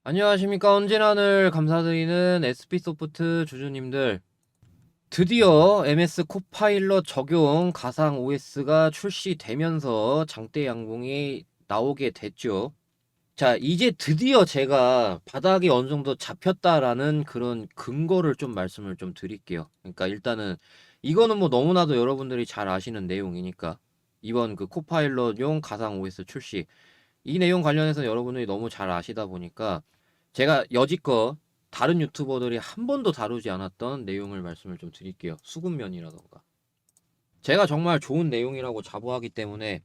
안녕하십니까. 언제나 늘 감사드리는 SP소프트 주주님들. 드디어 MS 코파일럿 적용 가상 OS가 출시되면서 장대 양봉이 나오게 됐죠. 자, 이제 드디어 제가 바닥이 어느 정도 잡혔다라는 그런 근거를 좀 말씀을 좀 드릴게요. 그러니까 일단은 이거는 뭐 너무나도 여러분들이 잘 아시는 내용이니까 이번 그 코파일럿용 가상 OS 출시 이 내용 관련해서 여러분들이 너무 잘 아시다 보니까 제가 여지껏 다른 유튜버들이 한 번도 다루지 않았던 내용을 말씀을 좀 드릴게요. 수급면이라던가. 제가 정말 좋은 내용이라고 자부하기 때문에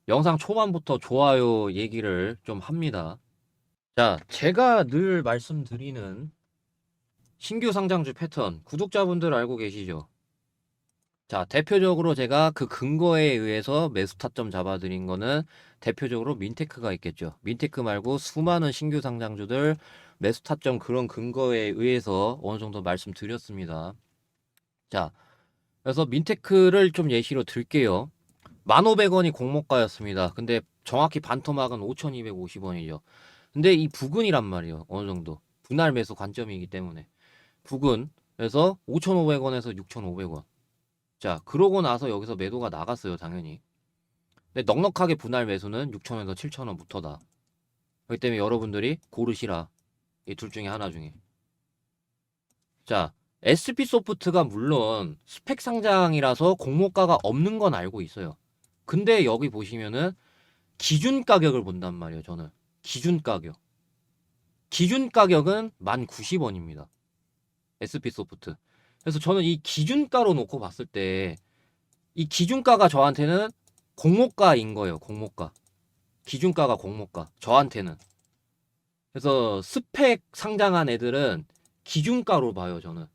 영상 초반부터 좋아요 얘기를 좀 합니다. 자, 제가 늘 말씀드리는 신규 상장주 패턴, 구독자분들 알고 계시죠? 자, 대표적으로 제가 그 근거에 의해서 매수 타점 잡아드린 거는 대표적으로 민테크가 있겠죠. 민테크 말고 수많은 신규 상장주들 매수 타점 그런 근거에 의해서 어느 정도 말씀드렸습니다. 자, 그래서 민테크를 좀 예시로 들게요. 1,500원이 공모가였습니다. 근데 정확히 반토막은 5,250원이죠. 근데 이 부근이란 말이에요. 어느 정도. 분할 매수 관점이기 때문에. 부근. 그래서 5,500원에서 6,500원. 자, 그러고 나서 여기서 매도가 나갔어요, 당연히. 근데 넉넉하게 분할 매수는 6,000원에서 7,000원부터다. 그렇기 때문에 여러분들이 고르시라. 이 둘 중에 하나 중에. 자, SP소프트가 물론 스펙 상장이라서 공모가가 없는 건 알고 있어요. 근데 여기 보시면은 기준 가격을 본단 말이에요, 저는. 기준 가격. 기준 가격은 1,090원입니다. SP소프트. 그래서 저는 이 기준가로 놓고 봤을 때 이 기준가가 저한테는 공모가인 거예요. 공모가. 기준가가 공모가. 저한테는. 그래서 스펙 상장한 애들은 기준가로 봐요. 저는.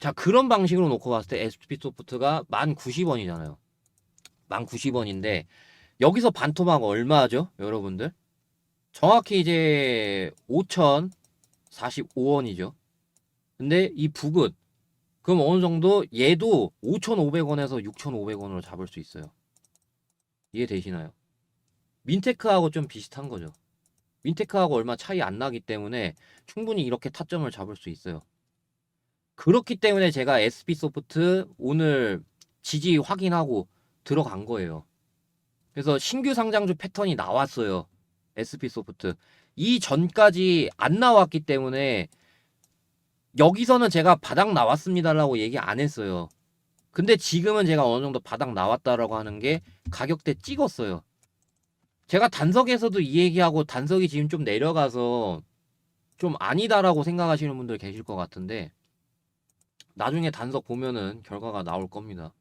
자, 그런 방식으로 놓고 봤을 때 SP소프트가 1,090원이잖아요. 1,090원인데 여기서 반토막 얼마죠? 여러분들? 정확히 이제 5,045원이죠. 근데 이 북은 그럼 어느 정도 얘도 5,500원에서 6,500원으로 잡을 수 있어요. 이해되시나요? 민테크하고 좀 비슷한 거죠. 민테크하고 얼마 차이 안 나기 때문에 충분히 이렇게 타점을 잡을 수 있어요. 그렇기 때문에 제가 SP소프트 오늘 지지 확인하고 들어간 거예요. 그래서 신규 상장주 패턴이 나왔어요. SP소프트. 이 전까지 안 나왔기 때문에 여기서는 제가 바닥 나왔습니다라고 얘기 안 했어요. 근데 지금은 제가 어느 정도 바닥 나왔다라고 하는 게 가격대 찍었어요. 제가 단석에서도 이 얘기하고 단석이 지금 좀 내려가서 좀 아니다라고 생각하시는 분들 계실 것 같은데 나중에 단석 보면은 결과가 나올 겁니다.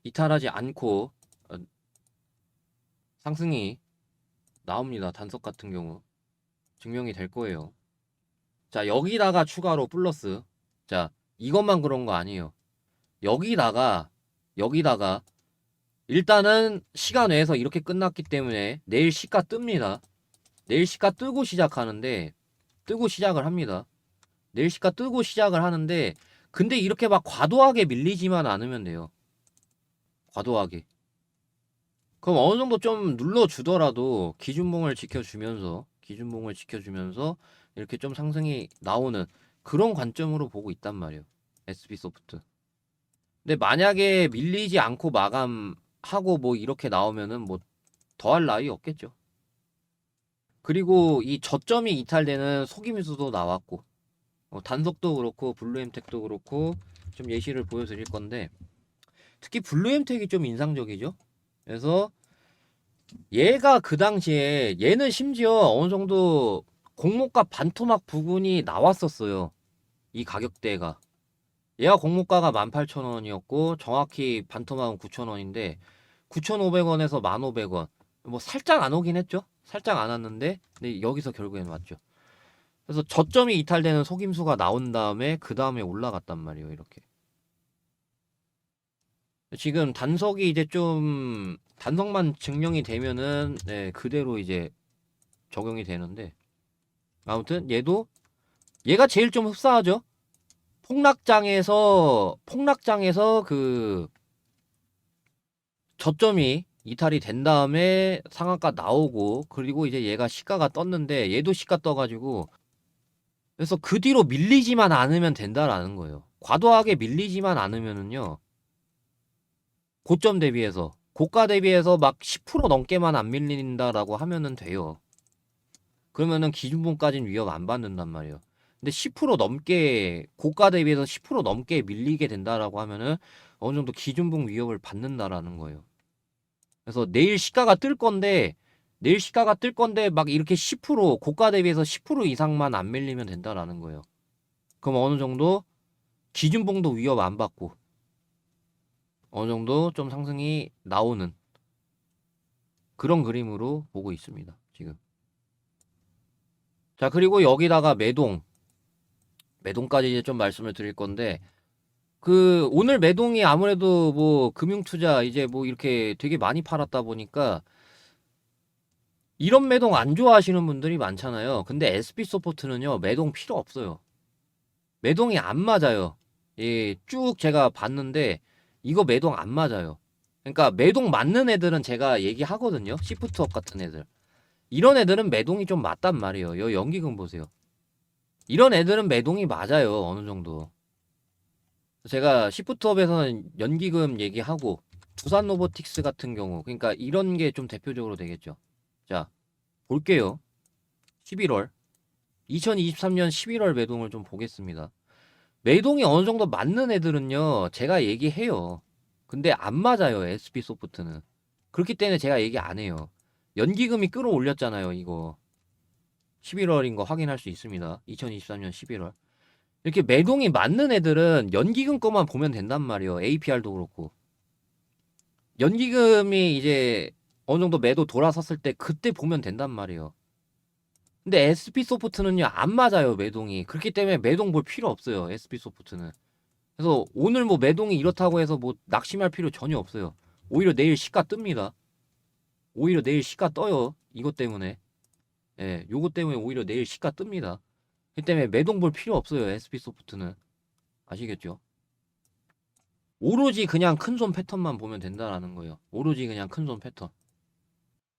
이탈하지 않고 상승이 나옵니다. 단석 같은 경우 증명이 될 거예요. 자, 여기다가 추가로 플러스. 자, 이것만 그런 거 아니에요. 여기다가 일단은 시간 외에서 이렇게 끝났기 때문에 내일 시가 뜹니다. 내일 시가 뜨고 시작하는데 뜨고 시작을 합니다. 내일 시가 뜨고 시작을 하는데 근데 이렇게 막 과도하게 밀리지만 않으면 돼요. 과도하게. 그럼 어느 정도 좀 눌러주더라도 기준봉을 지켜주면서 이렇게 좀 상승이 나오는 그런 관점으로 보고 있단 말이에요. SP소프트. 근데 만약에 밀리지 않고 마감하고 뭐 이렇게 나오면은 뭐 더할 나위 없겠죠. 그리고 이 저점이 이탈되는 속임수도 나왔고 단석도 그렇고 블루엠텍도 그렇고 좀 예시를 보여드릴 건데 특히 블루엠텍이 좀 인상적이죠. 그래서 얘가 그 당시에 얘는 심지어 어느 정도 공모가 반토막 부분이 나왔었어요. 이 가격대가. 얘가 공모가가 18,000원이었고 정확히 반토막은 9,000원인데 9,500원에서 1,500원. 뭐 살짝 안 오긴 했죠. 살짝 안 왔는데 근데 여기서 결국엔 왔죠. 그래서 저점이 이탈되는 속임수가 나온 다음에 그 다음에 올라갔단 말이에요. 이렇게. 지금 단석이 이제 좀 단석만 증명이 되면은 네, 그대로 이제 적용이 되는데 아무튼 얘가 제일 좀 흡사하죠. 폭락장에서 그 저점이 이탈이 된 다음에 상한가 나오고, 그리고 이제 얘가 시가가 떴는데 얘도 시가 떠가지고, 그래서 그 뒤로 밀리지만 않으면 된다라는 거예요. 과도하게 밀리지만 않으면은요, 고점 대비해서, 고가 대비해서 막 10% 넘게만 안 밀린다라고 하면은 돼요. 그러면은 기준봉까지는 위협 안 받는단 말이에요. 근데 10% 넘게, 고가 대비해서 10% 넘게 밀리게 된다라고 하면은 어느 정도 기준봉 위협을 받는다라는 거예요. 그래서 내일 시가가 뜰 건데, 내일 시가가 뜰 건데 막 이렇게 10% 고가 대비해서 10% 이상만 안 밀리면 된다라는 거예요. 그럼 어느 정도 기준봉도 위협 안 받고 어느 정도 좀 상승이 나오는 그런 그림으로 보고 있습니다. 지금. 자, 그리고 여기다가 매동까지 이제 좀 말씀을 드릴 건데, 그 오늘 매동이 아무래도 뭐 금융투자 이제 뭐 이렇게 되게 많이 팔았다 보니까 이런 매동 안 좋아하시는 분들이 많잖아요. 근데 SP소프트는요, 매동 필요 없어요. 매동이 안 맞아요. 예, 쭉 제가 봤는데 이거 매동 안 맞아요. 그러니까 매동 맞는 애들은 제가 얘기하거든요. 시프트업 같은 애들. 이런 애들은 매동이 좀 맞단 말이에요. 여 연기금 보세요. 이런 애들은 매동이 맞아요. 어느 정도. 제가 시프트업에서는 연기금 얘기하고 두산 로보틱스 같은 경우, 그러니까 이런 게 좀 대표적으로 되겠죠. 자, 볼게요. 11월 2023년 11월 매동을 좀 보겠습니다. 매동이 어느 정도 맞는 애들은요, 제가 얘기해요. 근데 안 맞아요, SP소프트는. 그렇기 때문에 제가 얘기 안 해요. 연기금이 끌어올렸잖아요, 이거. 11월인 거 확인할 수 있습니다. 2023년 11월. 이렇게 매동이 맞는 애들은 연기금 거만 보면 된단 말이에요. APR도 그렇고. 연기금이 이제 어느 정도 매도 돌아섰을 때 그때 보면 된단 말이에요. 근데 SP소프트는요, 안 맞아요, 매동이. 그렇기 때문에 매동 볼 필요 없어요, SP소프트는. 그래서 오늘 뭐 매동이 이렇다고 해서 뭐 낙심할 필요 전혀 없어요. 오히려 내일 시가 뜹니다. 오히려 내일 시가 떠요. 이것 때문에. 예, 요것 때문에 오히려 내일 시가 뜹니다. 그 때문에 매동 볼 필요 없어요, SP소프트는. 아시겠죠? 오로지 그냥 큰손 패턴만 보면 된다라는 거예요. 오로지 그냥 큰손 패턴.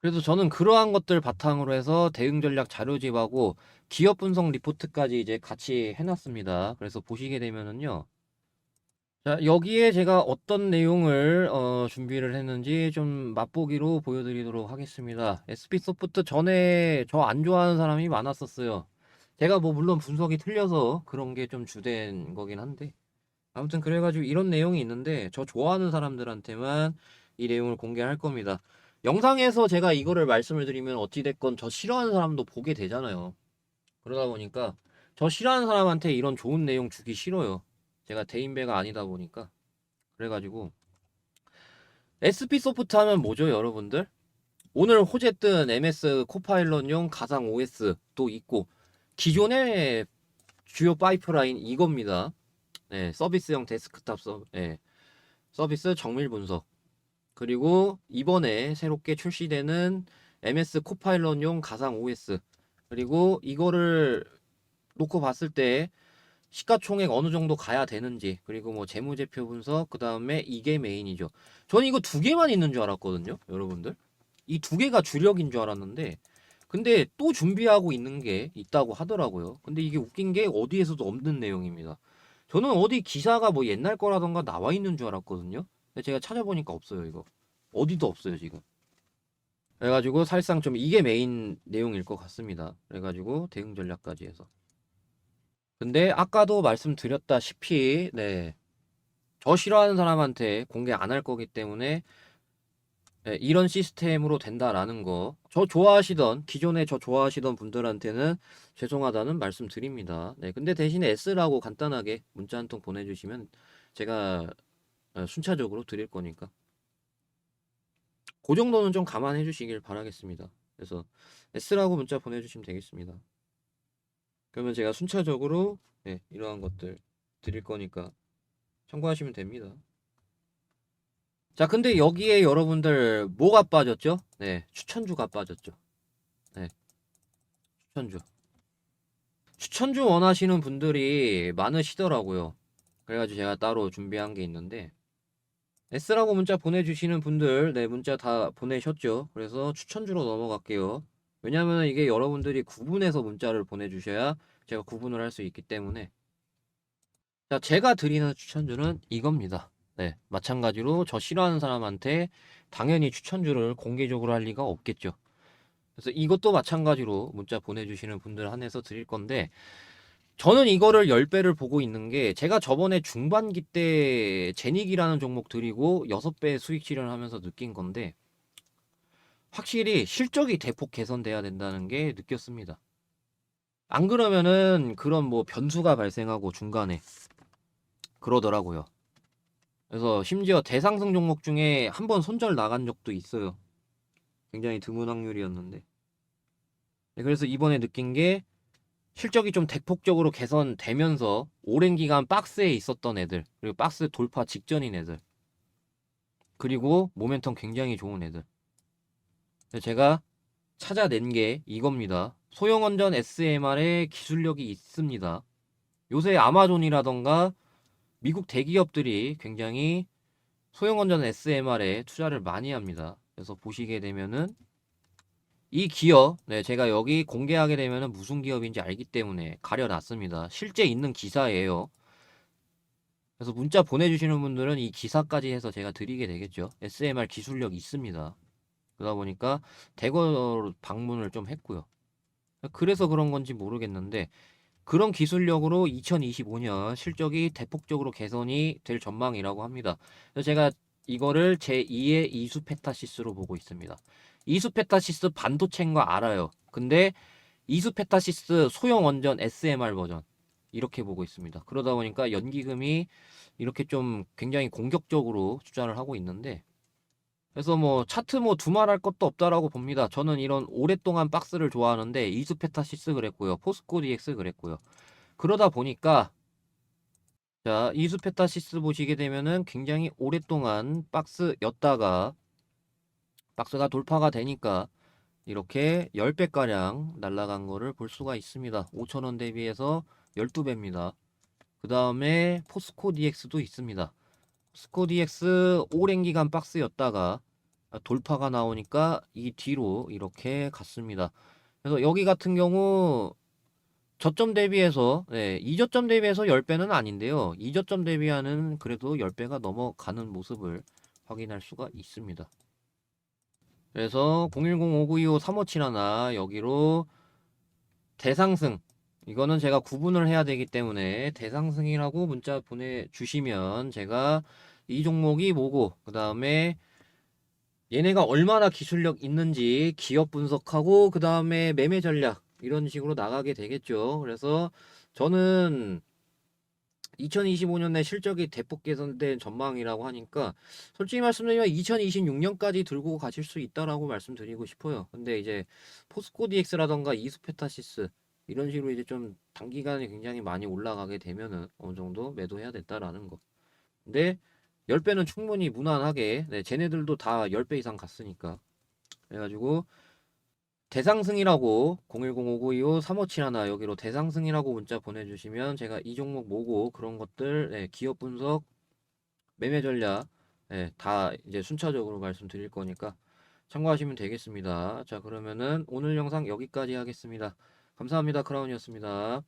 그래서 저는 그러한 것들 바탕으로 해서 대응 전략 자료집하고 기업 분석 리포트까지 이제 같이 해놨습니다. 그래서 보시게 되면은요. 자, 여기에 제가 어떤 내용을 준비를 했는지 좀 맛보기로 보여드리도록 하겠습니다. SP소프트 전에 저 안 좋아하는 사람이 많았었어요. 제가 뭐 물론 분석이 틀려서 그런 게 좀 주된 거긴 한데, 아무튼 그래가지고 이런 내용이 있는데 저 좋아하는 사람들한테만 이 내용을 공개할 겁니다. 영상에서 제가 이거를 말씀을 드리면 어찌됐건 저 싫어하는 사람도 보게 되잖아요. 그러다 보니까 저 싫어하는 사람한테 이런 좋은 내용 주기 싫어요. 제가 대인배가 아니다 보니까. 그래가지고 SP소프트 하면 뭐죠, 여러분들? 오늘 호재 뜬 MS 코파일럿용 가상 OS도 있고 기존의 주요 파이프라인 이겁니다. 네, 서비스형 데스크탑 서비스 정밀 분석. 그리고 이번에 새롭게 출시되는 MS 코파일럿용 가상 OS. 그리고 이거를 놓고 봤을 때 시가총액 어느 정도 가야 되는지, 그리고 뭐 재무제표 분석, 그 다음에 이게 메인이죠. 저는 이거 두 개만 있는 줄 알았거든요, 여러분들. 이 두 개가 주력인 줄 알았는데, 근데 또 준비하고 있는 게 있다고 하더라고요. 근데 이게 웃긴 게 어디에서도 없는 내용입니다. 저는 어디 기사가 뭐 옛날 거라던가 나와 있는 줄 알았거든요. 근데 제가 찾아보니까 없어요, 이거. 어디도 없어요, 지금. 그래가지고 사실상 좀 이게 메인 내용일 것 같습니다. 그래가지고 대응 전략까지 해서. 근데 아까도 말씀드렸다시피, 네. 저 싫어하는 사람한테 공개 안 할 거기 때문에 네, 이런 시스템으로 된다라는 거. 저 좋아하시던, 기존에 저 좋아하시던 분들한테는 죄송하다는 말씀 드립니다. 네, 근데 대신에 S라고 간단하게 문자 한 통 보내주시면 제가 순차적으로 드릴 거니까. 그 정도는 좀 감안해 주시길 바라겠습니다. 그래서 S라고 문자 보내주시면 되겠습니다. 그러면 제가 순차적으로 네, 이러한 것들 드릴 거니까 참고하시면 됩니다. 자, 근데 여기에 여러분들 뭐가 빠졌죠? 네, 추천주가 빠졌죠. 네, 추천주. 추천주 원하시는 분들이 많으시더라고요. 그래가지고 제가 따로 준비한 게 있는데, S라고 문자 보내주시는 분들, 네, 문자 다 보내셨죠? 그래서 추천주로 넘어갈게요. 왜냐면 이게 여러분들이 구분해서 문자를 보내주셔야 제가 구분을 할 수 있기 때문에. 자, 제가 드리는 추천주는 이겁니다. 네, 마찬가지로 저 싫어하는 사람한테 당연히 추천주를 공개적으로 할 리가 없겠죠. 그래서 이것도 마찬가지로 문자 보내주시는 분들 한해서 드릴 건데, 저는 이거를 10배를 보고 있는 게, 제가 저번에 중반기 때 제닉이라는 종목 드리고 6배 수익 실현을 하면서 느낀 건데, 확실히 실적이 대폭 개선돼야 된다는 게 느꼈습니다. 안 그러면은 그런 뭐 변수가 발생하고 중간에 그러더라고요. 그래서 심지어 대상승 종목 중에 한 번 손절 나간 적도 있어요. 굉장히 드문 확률이었는데. 네, 그래서 이번에 느낀 게, 실적이 좀 대폭적으로 개선되면서 오랜 기간 박스에 있었던 애들, 그리고 박스 돌파 직전인 애들, 그리고 모멘텀 굉장히 좋은 애들, 제가 찾아낸 게 이겁니다. 소형원전 SMR에 기술력이 있습니다. 요새 아마존이라던가 미국 대기업들이 굉장히 소형원전 SMR에 투자를 많이 합니다. 그래서 보시게 되면은 이 기업, 네, 제가 여기 공개하게 되면은 무슨 기업인지 알기 때문에 가려놨습니다. 실제 있는 기사예요. 그래서 문자 보내주시는 분들은 이 기사까지 해서 제가 드리게 되겠죠. SMR 기술력 있습니다. 그러다 보니까 대거 방문을 좀 했고요. 그래서 그런 건지 모르겠는데, 그런 기술력으로 2025년 실적이 대폭적으로 개선이 될 전망이라고 합니다. 그래서 제가 이거를 제2의 이수페타시스로 보고 있습니다. 이수페타시스 반도체인 거 알아요. 근데 이수페타시스 소형 원전 SMR 버전, 이렇게 보고 있습니다. 그러다 보니까 연기금이 이렇게 좀 굉장히 공격적으로 투자를 하고 있는데, 그래서 뭐 차트 뭐 두말할 것도 없다라고 봅니다. 저는 이런 오랫동안 박스를 좋아하는데 이수페타시스 그랬고요. 포스코 DX 그랬고요. 그러다 보니까, 자, 이수페타시스 보시게 되면은 굉장히 오랫동안 박스였다가 박스가 돌파가 되니까 이렇게 10배가량 날아간 거를 볼 수가 있습니다. 5,000원 대비해서 12배입니다. 그 다음에 포스코 DX도 있습니다. 포스코 DX 오랜 기간 박스였다가 돌파가 나오니까 이 뒤로 이렇게 갔습니다. 그래서 여기 같은 경우 저점 대비해서, 네, 이저점 대비해서 10배는 아닌데요. 이저점 대비하는 그래도 10배가 넘어가는 모습을 확인할 수가 있습니다. 그래서 010-5925-3571 여기로 대상승, 이거는 제가 구분을 해야 되기 때문에 대상승이라고 문자 보내주시면 제가 이 종목이 뭐고, 그 다음에 얘네가 얼마나 기술력 있는지 기업 분석하고, 그 다음에 매매 전략, 이런 식으로 나가게 되겠죠. 그래서 저는 2025년에 실적이 대폭 개선된 전망이라고 하니까, 솔직히 말씀드리면 2026년까지 들고 가실 수 있다라고 말씀드리고 싶어요. 근데 이제 포스코 DX라던가 이수페타시스 이런 식으로 이제 좀 단기간에 굉장히 많이 올라가게 되면은 어느 정도 매도해야 됐다라는 거. 근데 10배는 충분히 무난하게, 네, 쟤네들도 다 10배 이상 갔으니까. 그래가지고 대상승이라고 010-5925-3571 여기로 대상승이라고 문자 보내주시면 제가 이 종목 뭐고 그런 것들, 네, 기업 분석, 매매 전략, 네, 다 이제 순차적으로 말씀드릴 거니까 참고하시면 되겠습니다. 자, 그러면은 오늘 영상 여기까지 하겠습니다. 감사합니다. 크라운이었습니다.